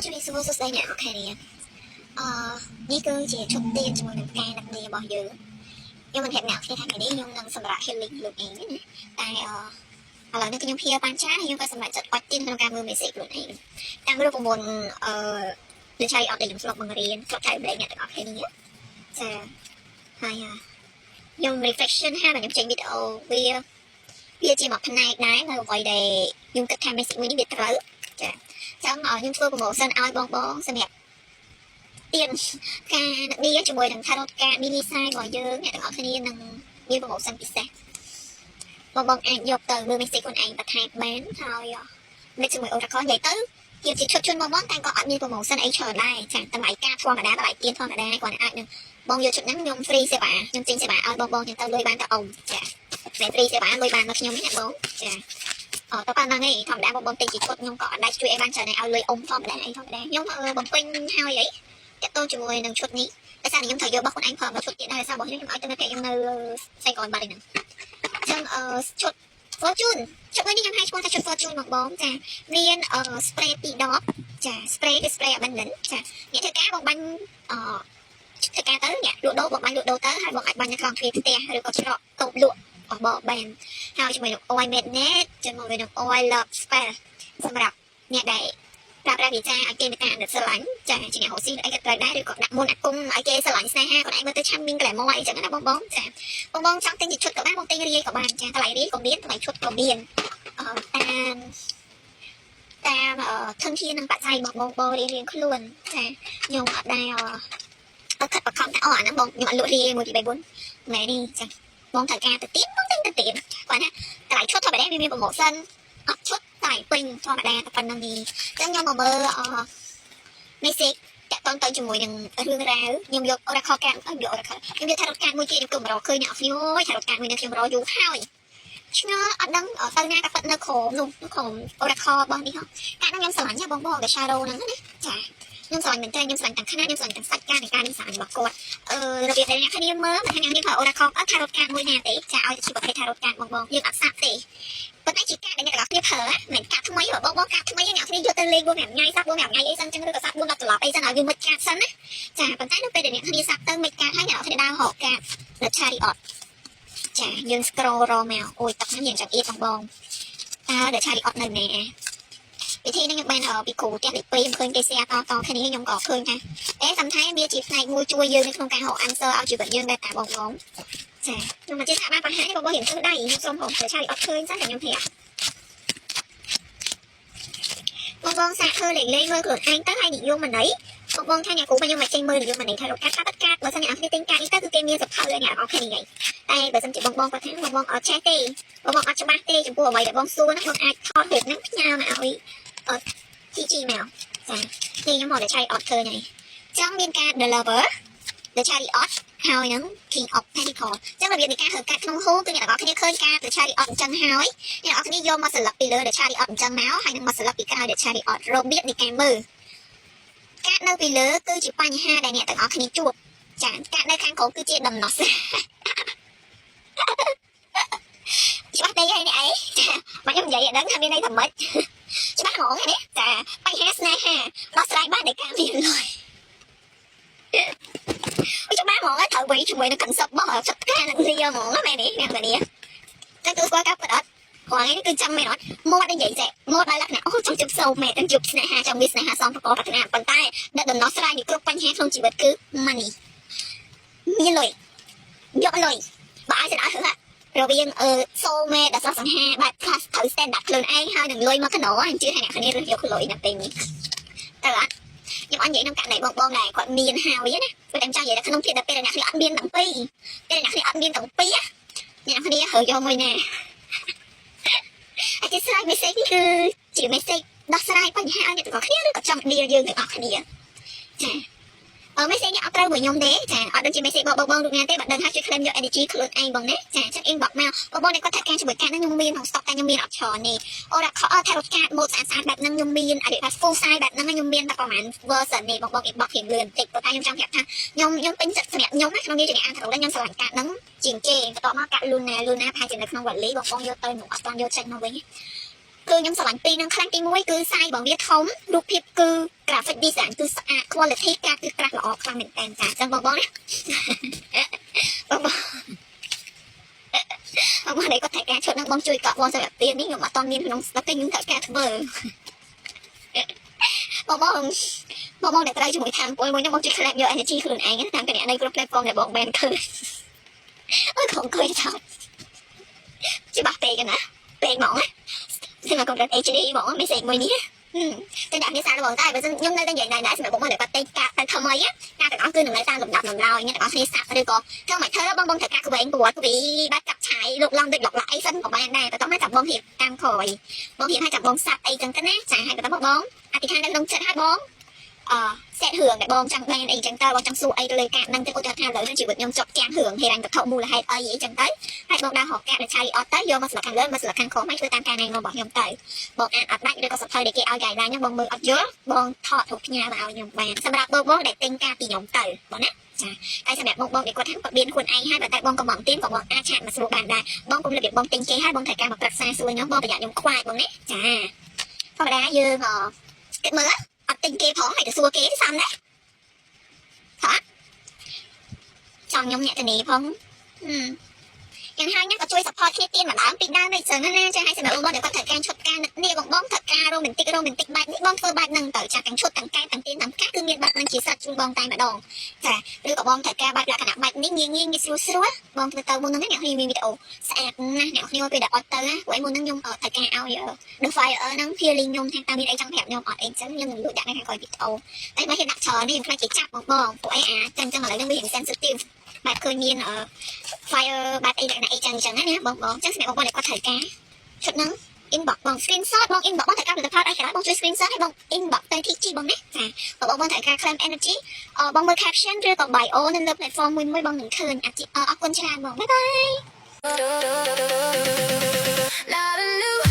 ជំរាបសួរសួស្តីអ្នកខេរីនេះគឺជាឈុតទៀនជាមួយនឹងផ្កាយដឹកនាំរបស់យើងខ្ញុំមិនប្រាប់អ្នកគ្នាថាថ្ងៃនេះខ្ញុំនឹងសម្រាប់ healing ខ្លួនឯងណាតែឥឡូវនេះខ្ញុំព្យាបានច្រើនខ្ញុំក៏សម្រេចចិត្តអត់ទៀនក្នុងការមើល message ខ្លួនឯងតាមរូបមន្តដូចឆៃអត់ដែលខ្ញុំស្លប់បង្រៀនស្លប់ចៅប្លែកអ្នកទាំងអស់គ្នានេះចាហើយខ្ញុំ reflection ហើយខ្ញុំចេញវីដេអូវាជាមួយផ្នែកដែរនៅអ្វីដែលខ្ញុំគិតថា message មួយនេះវាត្រូវចាចឹងខ្ញុំធ្វើ promotion ឲ្យបងសម្រាប់ទៀនការនេះជាមួយនឹង tarot card mini size របស់យើងអ្នកទាំងអស់គ្នានឹងមាន promotion ពិសេសបងអាចយកទៅមើល message ខ្លួនឯងបន្ថែមបានហើយ mix ជាមួយ Oracle និយាយទៅជាឈុតជូនបងតែក៏អត់មាន promotion អីច្រើនដែរចាតម្លៃការធម្មតាតម្លៃទៀនធម្មតាគាត់អាចនឹងបងយកឈុតហ្នឹងខ្ញុំ free សេវាខ្ញុំទិញសេវាឲ្យបងចឹងទៅលុយបានតែអ៊ំចាតែ free សេវាលុយបានមកខ្ញុំនេះណាបងចាតើប៉ុណ្ណឹងឯងធម្មតាបងទិញជាឈុតខ្ញុំក៏អត់ដែរជួយឲ្យបានច្រើនឲ្យលុយអ៊ំធម្មតាឯងធម្មតាខ្ញុំបំពេញហើយអីតើតើជាមួយនឹងឈុតនេះតែសារខ្ញុំត្រូវយករបស់ខ្លួនឯងផងឈុតទៀតដែរសាររបស់ខ្ញុំឲ្យទៅនៅខ្ញុំនៅសៃកូនបាត់ហ្នឹងចឹងឈុត fortune ឈុតនេះខ្ញុំហៅឈ្មោះថាឈុត fortune បងចាមាន spray 2 ដបចា spray គឺ spray abundant ចាអ្នកធ្វើការបងបាញ់ធ្វើការទៅអ្នកលក់ដូរបងបាញ់លក់ដូរទៅហើយបងអាចបាញ់នៅក្នុងទ្វារផ្ទះឬក៏ច្រកតូបលក់របស់បានហើយជាមួយនឹង oil magnet ជាមួយនឹង oil love spell សម្រាប់អ្នកដែលប្រាប់រាជការឲ្យគេមានការអាណិតស្រឡាញ់ចាជាអ្នករស់ស៊ីអីក៏ត្រូវដែរឬក៏ដាក់មុនអាគមឲ្យគេស្រឡាញ់ស្នេហាគាត់ឯងមើលទៅឆាំមីងក្លែម៉ូអីចឹងណាបងចាបងចង់ទិញជាឈុតក៏បានបងទិញរាយក៏បានចាតម្លៃរាយក៏មានតម្លៃឈុតក៏មានតាមធនធាននិងបច្ច័យរបស់បងរៀងខ្លួនចាខ្ញុំអត់ដែរអត់ខិតបខំថាអាហ្នឹងបងខ្ញុំអត់លក់រាយ1 2 3 4មែននេះចាបងត្រូវការទៅទៀតបងទិញទៅទៀតគាត់ណាតម្លៃឈុតធម្មតាវាមាន promotion អត់ឈុតតែពេញធម្មតាតែប៉ុណ្្នឹងនេះចឹងខ្ញុំមកមើលmessage តាក់ទងទៅជាមួយនឹងរឿងរ៉ាវខ្ញុំយក Oracle card យក Oracle ខ្ញុំយក tarot card មួយទៀតខ្ញុំក៏រកឃើញអ្នកខ្ញុំអូយ tarot card មួយនេះខ្ញុំរកយូរហើយឆ្ងល់អត់ដឹងទៅណាក៏ប៉ិតនៅក្រោមនោះក្រោម Oracle របស់នេះកាលនោះខ្ញុំស្រឡាញ់បង The Shadow ហ្នឹងណាចាខ្ញុំស្រឡាញ់មែនតើខ្ញុំស្រឡាញ់ទាំងខណៈខ្ញុំស្រឡាញ់ទាំងសាច់ការនៃការនេះស្អាតរបស់គាត់របៀបដែលអ្នកគ្នាមើលតែអ្នកនេះប្រើ Oracle tarot card មួយណាទេចាឲ្យជាប្រភេទ tarot card បងយើងអត់សាប់ទេប៉ុន្តែជាការដែលអ្នកទាំងអស់គ្នាប្រើមិនកាត់ថ្មីបងកាត់ថ្មីអ្នកគ្នាយកទៅលេង4 5ថ្ងៃសាប់4 5ថ្ងៃអីសិនចឹងឬក៏សាប់4 10ត្រឡប់អីសិនឲ្យវាមិនកាត់សិនណាចាប៉ុន្តែនៅពេលដែលអ្នកគ្នាសាប់ទៅមិនកាត់ហើយអ្នកគ្នាដើរហកកាត់ The Chariot ចាយើង scroll រមកអូយទឹកហ្នឹងយើងចង់អៀតបងតើ The Chariot នៅណាវិធីនេះខ្ញុំបានពីគ្រូផ្ទះលេខ2ខ្ញុំឃើញគេ share តគ្នាខ្ញុំក៏ឃើញថាសំថែមវាជាផ្នែកមួយជួយយើងនៅក្នុងការហៅ answer ឲ្យជីវិតយើងដែរតាបងចាខ្ញុំមិនចេះថាបានបង្ហាញបងរៀងធ្វើដៃខ្ញុំសុំបងឆាយអត់ឃើញសិនតែខ្ញុំប្រាប់បងសាកធ្វើលេងមើលខ្លួនឯងទៅឲ្យនិយមមិនអីបងថាអ្នកគ្រូខ្ញុំមិនចេញមើលនិយមមិនអីថារកកាត់បើសិនអ្នកអត់ទិញកាត់នេះទៅគឺគេមានសភៅឲ្យអ្នកអត់គ្នាហ្នឹងតែបើសិនជាបងគាត់ថាបងអត់ចេះទេបងអត់ច្បាស់ទេចំពោះអ្វីដែលបងសួរហ្នឹងបងអាចថតរូបហ្នឹងផ្ញើមកឲ្យGG មកចានេះខ្ញុំមកតែឆាយអត់ឃើញហើយចង់មានការ deliver The Chariot ហើយនឹង King of Pentacles ចឹងរបៀបនៃការហៅកាត់ក្នុងហូគឺអ្នកទាំងអស់គ្នាឃើញការ The Chariot អញ្ចឹងហើយអ្នកទាំងអស់គ្នាយកមកស្លឹកពីលើ The Chariot អញ្ចឹងមកហើយនឹងមកស្លឹកពីក្រោយ The Chariot របៀបនៃការមើលកាត់នៅពីលើគឺជាបញ្ហាដែលអ្នកទាំងអស់គ្នាជួបចាកាត់នៅខាងក្រោមគឺជាដំណោះស្រាយច្បាស់ទេហើយនេះអីមកខ្ញុំនិយាយឲ្យដឹងថាមានន័យថាម៉េចច្បាស់ហ្មងនេះចាបញ្ហាស្នេហាដោះស្រាយបានដោយការមានលុយច្បាស់ហ្មងត្រូវវិញជាមួយនឹង concept របស់ចិត្តការនឹងរៀលហ្មងមែនទេអ្នកនាងតែគឺស្គាល់ការពិតអត់គាត់នេះគឺចាំមែនអត់មកនិយាយចេះមកដល់លក្ខណៈអូចង់ជប់សោមែនជប់ស្នេហាចង់មានស្នេហាសំប្រកបលក្ខណៈប៉ុន្តែអ្នកដំណោះស្រាយនៃគ្រប់បញ្ហាក្នុងជីវិតគឺ money មានលុយយកលុយបើឲ្យស្ដាយហឺរវាងសូមែដល់ស្រស់សង្ហាបែប class ត្រូវ standard ខ្លួនឯងហើយនឹងលុយមកកណោអញ្ជើញឲ្យអ្នកគ្នារើសយកលុយនៅពេលនេះទៅអត់ខ្ញុំអត់និយាយក្នុងករណីបងដែរគាត់មានហើយណាគាត់តែចង់និយាយថាក្នុងភាពដែលពេលអ្នកគ្នាអត់មានទាំងពីរពេលអ្នកគ្នាអត់មានទាំងពីរអ្នកគ្នារើយកមួយណាអញ្ចឹងស្រាយ message នេះគឺជា message ដោះស្រាយបញ្ហាឲ្យអ្នកទាំងអស់គ្នាឬក៏ចង់ deal យើងទាំងអស់គ្នាចា message នេះអត់ត្រូវមួយខ្ញុំទេចាអត់ដឹងជា message បងរូបណាទេបើដឹងថាជួយ claim យក energy ខ្លួនឯងបងណាចាចឹង inbox មកបងគាត់ថាការជាមួយការហ្នឹងខ្ញុំមានក្នុង stock តែខ្ញុំមានអត់ច្រើនទេOracle tarot card ម៉ូដស្អាតបែបហ្នឹងខ្ញុំមានអរិយថា full size បែបហ្នឹងខ្ញុំមានតែប្រហែល version ទេបង inbox រៀងលឿនបន្តិចប៉ុន្តែខ្ញុំចង់ប្រាប់ថាខ្ញុំពេញចិត្តសម្រាប់ខ្ញុំណាក្នុងនាមជាអ្នកអាន tarot ខ្ញុំស្រឡាញ់កាតហ្នឹងជាងគេបន្ទាប់មកកាត Luna ផាជានៅក្នុង Wally បងយកទៅនោះអត់ទាន់យកចេញមកវិញ គឺខ្ញុំស្រឡាញ់ពីរនឹងខ្លាំងទី1គឺសាយរបស់វាធំរូបភាពគឺ graphic design គឺស្អាត quality ការគឺក្រាស់ល្អខ្លាំងមែនតើចាអញ្ចឹងបងណាបងនេះគាត់ត្រូវការឈុតនឹងបងជួយកក់បងសម្រាប់ទៀតនេះខ្ញុំអត់តមានក្នុងស្តុកទេខ្ញុំត្រូវការធ្វើបងដែលត្រូវជាមួយតាមពលមួយខ្ញុំបងជួយ collect យក energy ខ្លួនឯងតាមគណនីគ្រប់ platform ដែលបងបានឃើញអើខំគួយថាច្បាស់ពេកណាពេកហ្មងណាសម្រាប់ content HD ហ្មង message មួយនេះតែដាក់មានសាររបស់តែបើខ្ញុំនៅតែនិយាយដែរសម្រាប់បងដែលគាត់តែការតែថ្មីការទាំងអស់គឺនឹងនៅតាមលំដាប់លំដោយអ្នកទាំងអស់គ្នាស្ដាប់ឬក៏ធ្វើមិនធ្វើបងត្រូវការក្វែងប្រវត្តិពីបាត់កាប់ឆាយលោកឡងដូចលោកឡាអីសិនក៏បានដែរបន្ទាប់មកចាប់បងហៀបតាមក្រោយបងហៀបឲ្យចាប់បងសាប់អីចឹងទៅណាចាឲ្យបន្ទាប់មកបងអធិដ្ឋាននៅក្នុងចិត្តឲ្យបងសេតរឿងដែលបងចង់បានអីចឹងទៅបងចង់សួរអីទៅលើការនឹងទៅឧទាហរណ៍ថាលើជីវិតខ្ញុំចប់ចាំងរឿងហេរញ្ញវត្ថុមូលហេតុអីចឹងទៅហើយបងដើរហកកាក់ដែលឆៃអត់ទៅយកមកស្លឹកខាងលើមកស្លឹកខាងក្រោមឲ្យធ្វើតាមការណែនាំរបស់ខ្ញុំទៅបងអានអត់ដាច់ឬក៏សភៅដែលគេឲ្យកាយឡាញហ្នឹងបងមើលអត់យល់បងថតរូបផ្ញើមកឲ្យខ្ញុំបានសម្រាប់បងដែលទិញការពីខ្ញុំទៅបងណាចាតែសម្រាប់បងដែលគាត់ថាគាត់មានខ្លួនឯងហើយតែបងក៏មកទៀនក៏បងអាចឆាតមកសួរបានដែរបងគុំរបៀបបងទិញគេហើយបងត្រូវការមកប្រឹក្សាសួរខ្ញុំបងប្រយ័ត្នខ្ញុំខ្វាយបងណាចាធម្មតាយើងគិតមើលអត់ទិញគេផងហើយទៅសួរគេសំណាចង់ខ្ញុំអ្នកធានាផងយ៉ាងហើយណាក៏ជួយ support គ្នាទៀនម្ដងពីដើមនេះចឹងណាចាឲ្យសម្រាប់បងដែលគាត់ត្រូវការឈុតការនឹកនេះបងត្រូវការ romantic បែបនេះបងធ្វើបែបហ្នឹងទៅចាទាំងឈុតទាំងកែទាំងទៀនទាំងផ្កាគឺមានបែបហ្នឹងជាសិតជូនបងតែម្ដងចាឬក៏បងត្រូវការបែបលក្ខណៈបែបនេះងាយស្រួលបងធ្វើទៅមុនហ្នឹងអ្នកខ្ញុំមានវីដេអូស្អាតណាស់អ្នកខ្ញុំពេលដែលអត់ទៅណាព្រោះមុនហ្នឹងខ្ញុំត្រូវការឲ្យ The Fire ហ្នឹង feeling ខ្ញុំថាតើមានអីចង់ប្រាប់ខ្ញុំអត់អីចឹងខ្ញុំនឹងលក់ដាក់នៅខាងក្រោយវីដេអូតែបើហ៊ានដាក់ច្រើននេះខ្ញុំខ្លាចគេចាប់បងព្រោះអីចឹងឥឡូវហ្នឹងវា sensitive បែបឃើញមានfire បែបអីលក្ខណៈអីចឹងណាបងចឹងសម្រាប់បងដែលគាត់ត្រូវការឈុតហ្នឹង inbox បង screenshot បង inbox បងត្រូវការផលិតផលអីក៏ដោយបងជួយ screenshot ឲ្យបង inbox ទៅ TG បងណាចាបងត្រូវការ claim energy បងមើល caption ឬក៏ bio នៅលើ platform មួយបងនឹងឃើញអរគុណច្រើនបងបាយបាយ